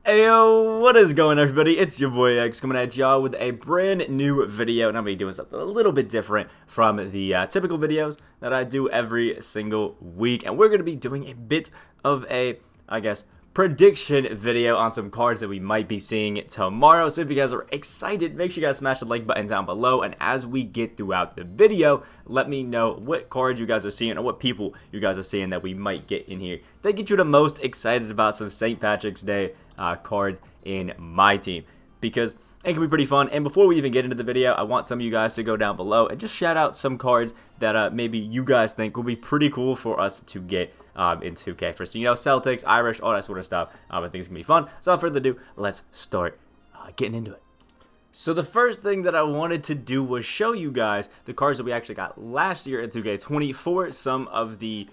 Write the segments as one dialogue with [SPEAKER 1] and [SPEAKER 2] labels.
[SPEAKER 1] Ayo, what is going on, everybody? It's your boy X coming at y'all with a brand new video, and I'm going to be doing something a little bit different from the typical videos that I do every single week, and we're going to be doing a bit of a, prediction video on some cards that we might be seeing tomorrow. So if you guys are excited, make sure you guys smash the like button down below, and as we get throughout the video, let me know what cards you guys are seeing or what people you guys are seeing that we might get in here that get you the most excited about some St. Patrick's Day cards in my team, because it can be pretty fun. And before we even get into the video, I want some of you guys to go down below and just shout out some cards that maybe you guys think will be pretty cool for us to get in 2K. For, you know, Celtics, Irish, all that sort of stuff. I think it's going to be fun. So without further ado, let's start getting into it. So the first thing that I wanted to do was show you guys the cards that we actually got last year in 2K20 for some of the,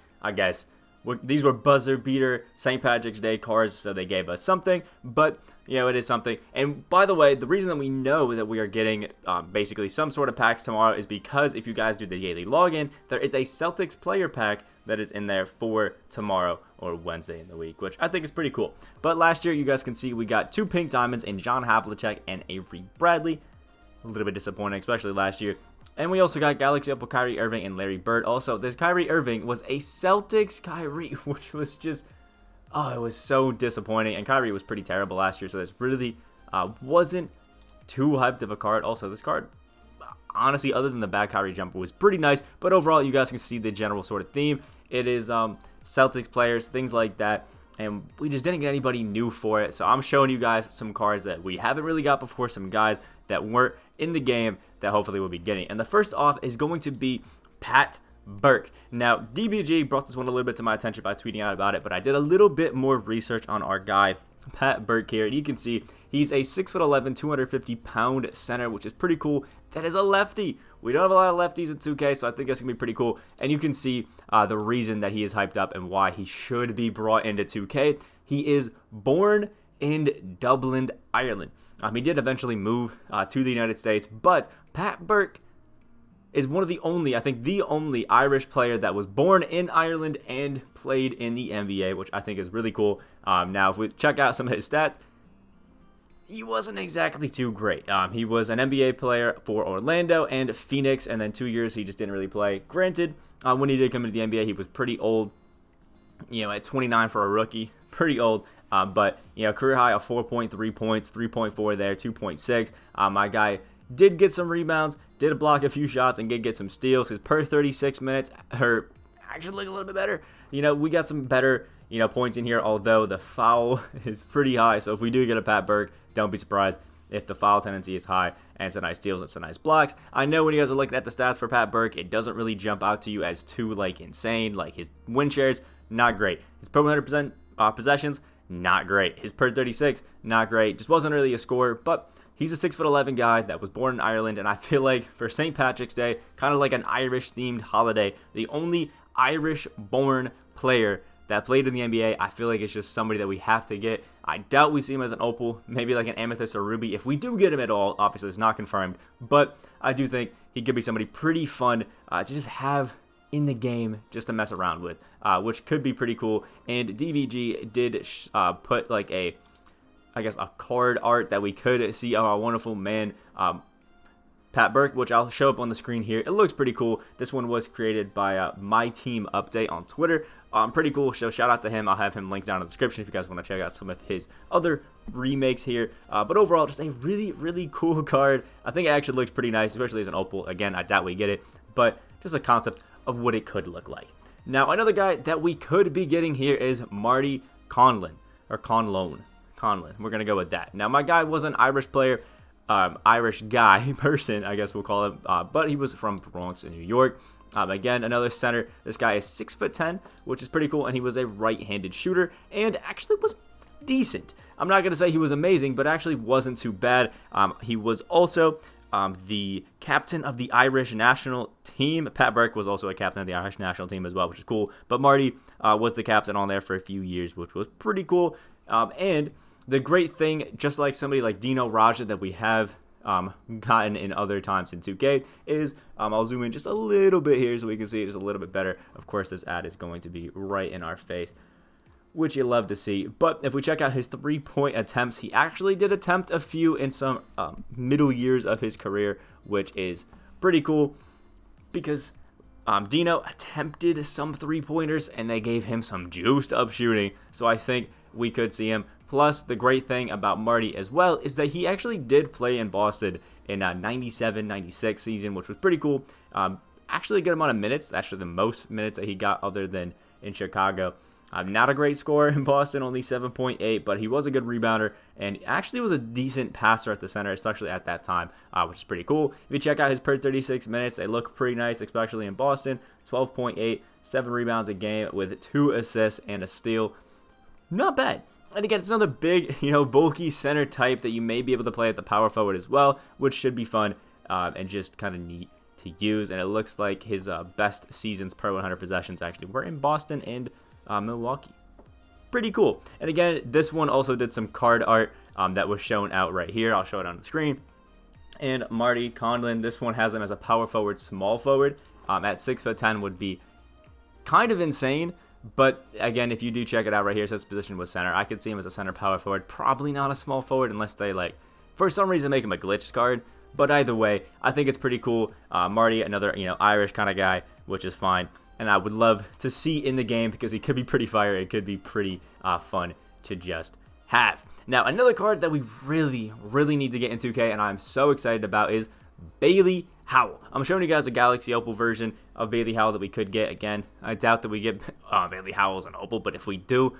[SPEAKER 1] these were buzzer beater St. Patrick's Day cards, so they gave us something, but you know, it is something. And by the way, the reason that we know that we are getting basically some sort of packs tomorrow is because if you guys do the daily login, there is a Celtics player pack that is in there for tomorrow or Wednesday in the week, which I think is pretty cool. But last year, you guys can see we got 2 pink diamonds in John Havlicek and Avery Bradley. A little bit disappointing, especially last year. And we also got Galaxy Opal, Kyrie Irving, and Larry Bird. Also, this Kyrie Irving was a Celtics Kyrie, which was just, oh, it was so disappointing. And Kyrie was pretty terrible last year, so this really wasn't too hyped of a card. Also, this card, honestly, other than the bad Kyrie jumper, was pretty nice. But overall, you guys can see the general sort of theme. It is Celtics players, things like that. And we just didn't get anybody new for it. So I'm showing you guys some cards that we haven't really got before, some guys that weren't in the game that hopefully we'll be getting. And the first off is going to be Pat Burke. Now, DBG brought this one a little bit to my attention by tweeting out about it, but I did a little bit more research on our guy, Pat Burke here. And you can see he's a 6'11", 250-pound center, which is pretty cool. That is a lefty. We don't have a lot of lefties in 2K, so I think that's going to be pretty cool. And you can see the reason that he is hyped up and why he should be brought into 2K. He is born in Dublin, Ireland. He did eventually move to the United States, but Pat Burke is one of the only, I think the only Irish player that was born in Ireland and played in the NBA, which I think is really cool. Now, if we check out some of his stats, he wasn't exactly too great. He was an NBA player for Orlando and Phoenix, and then 2 years he just didn't really play. Granted, when he did come into the NBA, he was pretty old, you know, at 29 for a rookie, pretty old. But, you know, career high of 4.3 points, 3.4 there, 2.6. My guy did get some rebounds, did block a few shots, and did get some steals. His per 36 minutes actually look a little bit better. You know, we got some better, you know, points in here, although the foul is pretty high. So if we do get a Pat Burke, don't be surprised if the foul tendency is high and some nice steals and some nice blocks. I know when you guys are looking at the stats for Pat Burke, it doesn't really jump out to you as too, like, insane. Like, his win shares, not great. His per 100% possessions, not great. His per 36, not great. Just wasn't really a scorer, but he's a 6'11" guy that was born in Ireland, and I feel like for St. Patrick's Day, kind of like an Irish-themed holiday, the only Irish-born player that played in the NBA, I feel like it's just somebody that we have to get. I doubt we see him as an Opal, maybe like an Amethyst or Ruby. If we do get him at all, obviously it's not confirmed, but I do think he could be somebody pretty fun to just have in the game just to mess around with, which could be pretty cool. And DVG did put like a card art that we could see of our wonderful man Pat Burke, which I'll show up on the screen here. It looks pretty cool. This one was created by Myteam Update on Twitter. Pretty cool, so shout out to him. I'll have him linked down in the description if you guys want to check out some of his other remakes here. But overall, just a really, really cool card. I think it actually looks pretty nice, especially as an Opal. Again, I doubt we get it, but just a concept of what it could look like. Now, another guy that we could be getting here is Marty Conlon, or Conlon. We're going to go with that. Now, my guy was an Irish player, Irish guy, person, I guess we'll call him, but he was from Bronx in New York. Again, another center. This guy is 6'10", which is pretty cool, and he was a right-handed shooter, and actually was decent. I'm not going to say he was amazing, but actually wasn't too bad. He was also the captain of the Irish national team. Pat Burke was also a captain of the Irish national team as well, which is cool. But Marty was the captain on there for a few years, which was pretty cool. And the great thing, just like somebody like Dino Raja that we have gotten in other times in 2K, is I'll zoom in just a little bit here so we can see it just a little bit better. Of course, this ad is going to be right in our face. which you love to see. But if we check out his three-point attempts, he actually did attempt a few in some middle years of his career, which is pretty cool because Dino attempted some three-pointers and they gave him some juiced up shooting. So I think we could see him. Plus, the great thing about Marty as well is that he actually did play in Boston in 97-96 season, which was pretty cool. Actually a good amount of minutes, actually the most minutes that he got other than in Chicago. Not a great scorer in Boston, only 7.8, but he was a good rebounder and actually was a decent passer at the center, especially at that time, which is pretty cool. If you check out his per 36 minutes, they look pretty nice, especially in Boston. 12.8, 7 rebounds a game with 2 assists and a steal. Not bad. And again, it's another big, bulky center type that you may be able to play at the power forward as well, which should be fun and just kind of neat to use. And it looks like his best seasons per 100 possessions actually were in Boston and Milwaukee. Pretty cool. And again, this one also did some card art that was shown out right here. I'll show it on the screen. And Marty Conlon, this one has him as a power forward, small forward. At 6'10" would be kind of insane. But again, if you do check it out right here, it says position was center. I could see him as a center power forward. Probably not a small forward unless they, for some reason make him a glitch card. But either way, I think it's pretty cool. Marty, another, Irish kind of guy, which is fine. And I would love to see in the game because he could be pretty fire. It could be pretty fun to just have. Now, another card that we really, really need to get in 2K, and I'm so excited about, is Bailey Howell. I'm showing you guys a Galaxy Opal version of Bailey Howell that we could get. Again, I doubt that we get Bailey Howell as an Opal, but if we do,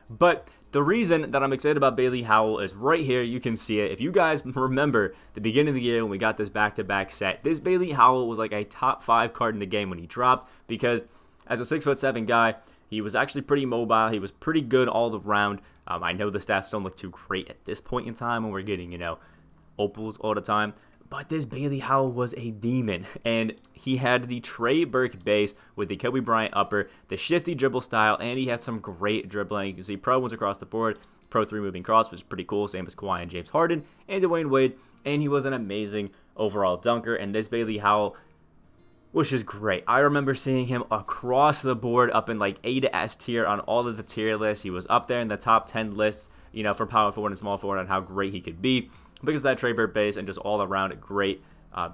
[SPEAKER 1] But the reason that I'm excited about Bailey Howell is right here. You can see it. If you guys remember the beginning of the year when we got this back-to-back set, this Bailey Howell was like a top 5 card in the game when he dropped because as a 6'7" guy, he was actually pretty mobile. He was pretty good all around. I know the stats don't look too great at this point in time when we're getting, Opals all the time. But this Bailey Howell was a demon, and he had the Trey Burke base with the Kobe Bryant upper, the shifty dribble style, and he had some great dribbling. You can see pro ones across the board, pro 3 moving cross, which is pretty cool, same as Kawhi and James Harden, and Dwayne Wade, and he was an amazing overall dunker, and this Bailey Howell was just great. I remember seeing him across the board up in A to S tier on all of the tier lists. He was up there in the top 10 lists, for power forward and small forward on how great he could be. Because of that Trey Burke base and just all around great, I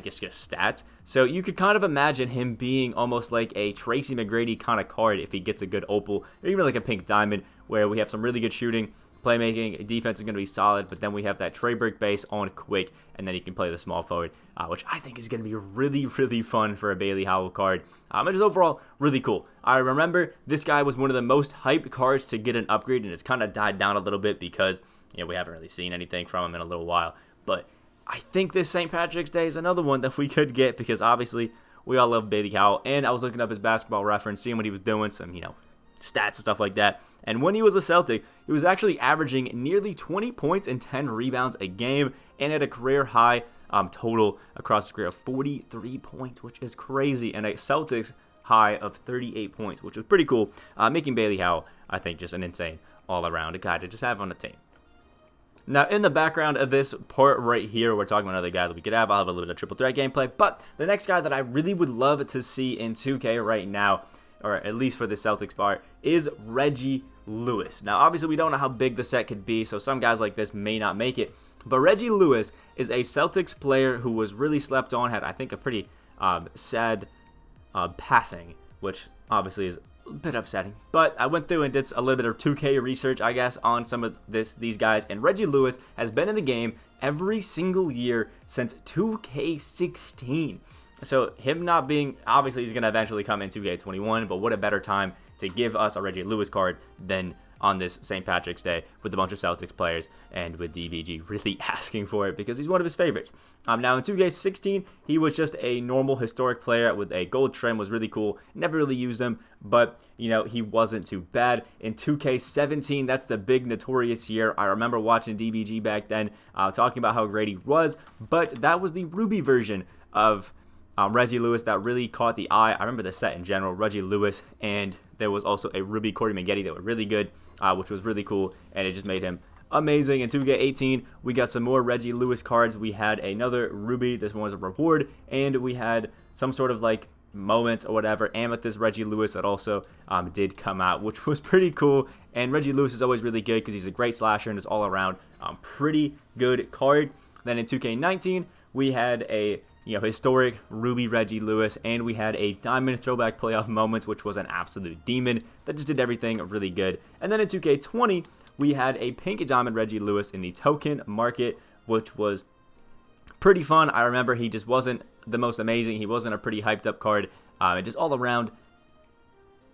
[SPEAKER 1] guess just stats. So you could kind of imagine him being almost like a Tracy McGrady kind of card if he gets a good Opal, or even like a pink diamond, where we have some really good shooting, playmaking, defense is going to be solid, but then we have that Trey Burke base on quick, and then he can play the small forward, which I think is going to be really, really fun for a Bailey Howell card. And just overall, really cool. I remember this guy was one of the most hyped cards to get an upgrade, and it's kind of died down a little bit because we haven't really seen anything from him in a little while. But I think this St. Patrick's Day is another one that we could get because obviously we all love Bailey Howell. And I was looking up his basketball reference, seeing what he was doing, some, stats and stuff like that. And when he was a Celtic, he was actually averaging nearly 20 points and 10 rebounds a game and had a career high total across his career of 43 points, which is crazy. And a Celtics high of 38 points, which was pretty cool. Making Bailey Howell, I think, just an insane all-around guy to just have on the team. Now, in the background of this part right here, we're talking about another guy that we could have. I'll have a little bit of triple threat gameplay. But the next guy that I really would love to see in 2K right now, or at least for the Celtics part, is Reggie Lewis. Now, obviously, we don't know how big the set could be, so some guys like this may not make it. But Reggie Lewis is a Celtics player who was really slept on, had, I think, a pretty sad passing, which obviously is a bit upsetting. But I went through and did a little bit of 2K research, I guess, on some of these guys. And Reggie Lewis has been in the game every single year since 2K16. So him not being, obviously he's going to eventually come in 2K21, but what a better time to give us a Reggie Lewis card than on this St. Patrick's Day with a bunch of Celtics players and with DVG really asking for it because he's one of his favorites. Now in 2K16, he was just a normal historic player with a gold trim, was really cool. Never really used him, but he wasn't too bad. In 2K17, that's the big notorious year. I remember watching DVG back then talking about how great he was, but that was the Ruby version of Reggie Lewis that really caught the eye. I remember the set in general, Reggie Lewis, and there was also a Ruby Corey Maggette that were really good, which was really cool, and it just made him amazing. In 2K18, we got some more Reggie Lewis cards. We had another Ruby. This one was a reward, and we had some sort of moments or whatever. Amethyst Reggie Lewis that also did come out, which was pretty cool. And Reggie Lewis is always really good because he's a great slasher and is all around pretty good card. Then in 2K19, we had a historic Ruby Reggie Lewis, and we had a Diamond Throwback Playoff Moments, which was an absolute demon that just did everything really good. And then in 2K20, we had a Pink Diamond Reggie Lewis in the token market, which was pretty fun. I remember he just wasn't the most amazing. He wasn't a pretty hyped up card. And just all around,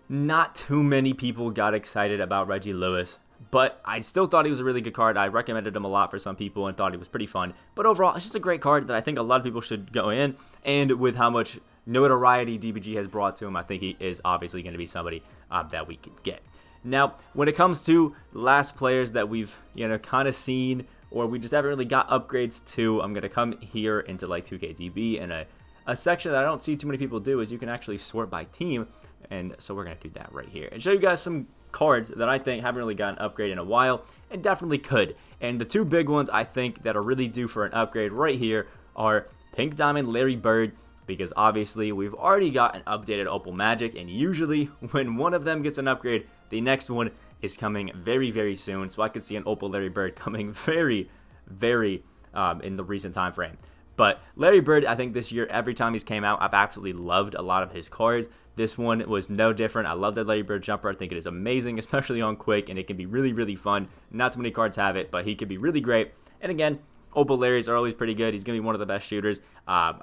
[SPEAKER 1] not too many people got excited about Reggie Lewis. But I still thought he was a really good card. I recommended him a lot for some people and thought he was pretty fun. But overall, it's just a great card that I think a lot of people should go in. And with how much notoriety DBG has brought to him, I think he is obviously going to be somebody that we could get. Now, when it comes to last players that we've kind of seen or we just haven't really got upgrades to, I'm going to come here into like 2KDB, and a section that I don't see too many people do is you can actually sort by team. And so we're going to do that right here and show you guys some cards that I think haven't really got an upgrade in a while and definitely could. And the two big ones I think that are really due for an upgrade right here are Pink Diamond Larry Bird, because obviously we've already got an updated Opal Magic, and usually when one of them gets an upgrade, the next one is coming very, very soon. So I could see an Opal Larry Bird coming very, very in the recent time frame. But Larry Bird, I think this year, every time he's came out, I've absolutely loved a lot of his cards. This one was no different. I love that Larry Bird jumper. I think it is amazing, especially on quick, and it can be really, really fun. Not too many cards have it, but he could be really great. And again, Opal Larrys are always pretty good. He's going to be one of the best shooters. I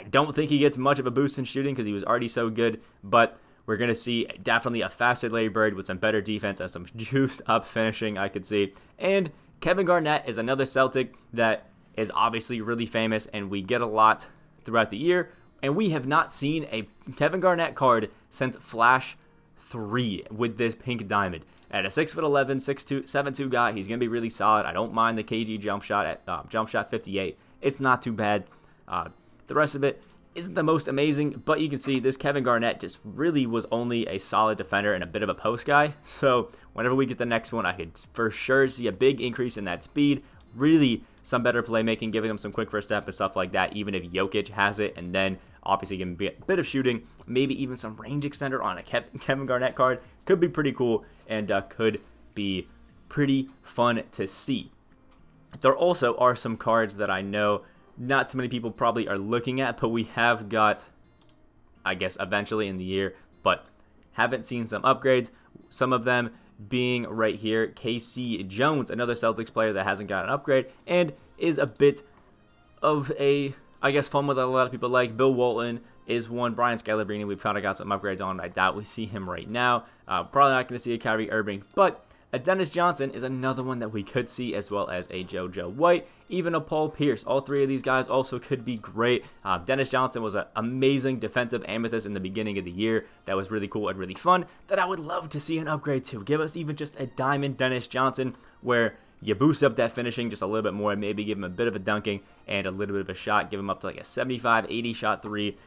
[SPEAKER 1] don't think he gets much of a boost in shooting because he was already so good, but we're going to see definitely a faster Larry Bird with some better defense and some juiced up finishing, I could see. And Kevin Garnett is another Celtic that is obviously really famous, and we get a lot throughout the year. And we have not seen a Kevin Garnett card since Flash 3 with this Pink Diamond. At a 6'11", 6'2", 7'2" guy, he's going to be really solid. I don't mind the KG jump shot at jump shot 58. It's not too bad. The rest of it isn't the most amazing, but you can see this Kevin Garnett just really was only a solid defender and a bit of a post guy. So whenever we get the next one, I could for sure see a big increase in that speed. Really some better playmaking, giving him some quick first step and stuff like that, even if Jokic has it, and then obviously give him a bit of shooting, maybe even some range extender on a Kevin Garnett card. Could be pretty cool and could be pretty fun to see. There also are some cards that I know not too many people probably are looking at, but we have got, I guess, eventually in the year, but haven't seen some upgrades. Some of them being right here, KC Jones, another Celtics player that hasn't got an upgrade and is a bit of a, I guess, fun with a lot of people like. Bill Walton is one. Brian Scalabrine, we've kind of got some upgrades on. I doubt we see him right now. Probably not going to see a Kyrie Irving, but a Dennis Johnson is another one that we could see, as well as a Jojo White, even a Paul Pierce. All three of these guys also could be great. Dennis Johnson was an amazing defensive Amethyst in the beginning of the year. That was really cool and really fun, that I would love to see an upgrade to. Give us even just a Diamond Dennis Johnson, where you boost up that finishing just a little bit more, maybe give him a bit of a dunking and a little bit of a shot, give him up to like a 75, 80 shot three,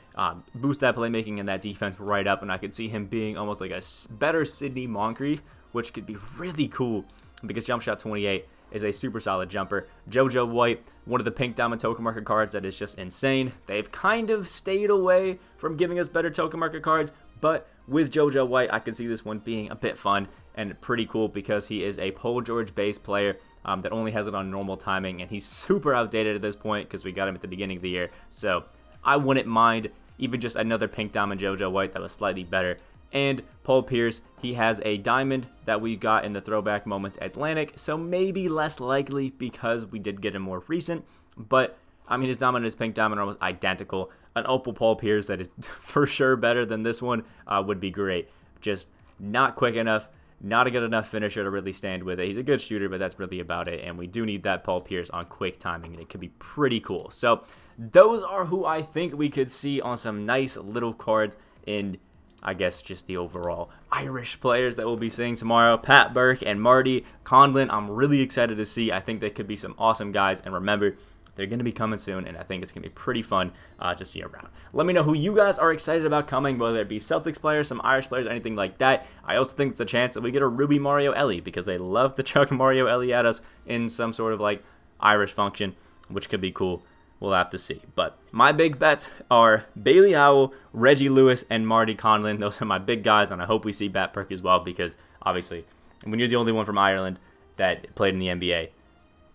[SPEAKER 1] boost that playmaking and that defense right up, and I could see him being almost like a better Sidney Moncrief, which could be really cool because jump shot 28 is a super solid jumper. Jojo White, one of the Pink Diamond token market cards that is just insane. They've kind of stayed away from giving us better token market cards, but with Jojo White, I could see this one being a bit fun and pretty cool because he is a Paul George base player that only has it on normal timing, and he's super outdated at this point because we got him at the beginning of the year. So I wouldn't mind even just another Pink Diamond Jojo White that was slightly better. And Paul Pierce, he has a diamond that we got in the Throwback Moments Atlantic, so maybe less likely because we did get him more recent, but I mean his diamond and his Pink Diamond are almost identical. An Opal Paul Pierce that is for sure better than this one would be great. Just not quick enough, not a good enough finisher to really stand with it. He's a good shooter, but that's really about it, and we do need that Paul Pierce on quick timing, and it could be pretty cool. So those are who I think we could see on some nice little cards in, I guess, just the overall Irish players that we'll be seeing tomorrow. Pat Burke and Marty Conlon, I'm really excited to see. I think they could be some awesome guys, and remember, they're going to be coming soon, and I think it's going to be pretty fun to see around. Let me know who you guys are excited about coming, whether it be Celtics players, some Irish players, anything like that. I also think it's a chance that we get a Ruby Mario Ellie, because they love to chuck Mario Ellie at us in some sort of like Irish function, which could be cool. we'll have to see. But my big bets are Bailey Howell, Reggie Lewis, and Marty Conlon. Those are my big guys, and I hope we see Burke as well, because obviously when you're the only one from Ireland that played in the NBA,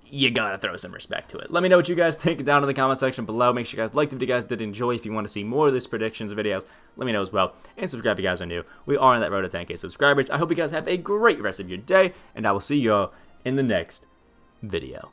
[SPEAKER 1] you gotta throw some respect to it. Let me know what you guys think down in the comment section below. Make sure you guys liked it if you guys did enjoy. If you want to see more of this predictions videos, let me know as well. And subscribe if you guys are new. We are on that road to 10K subscribers. I hope you guys have a great rest of your day, and I will see you all in the next video.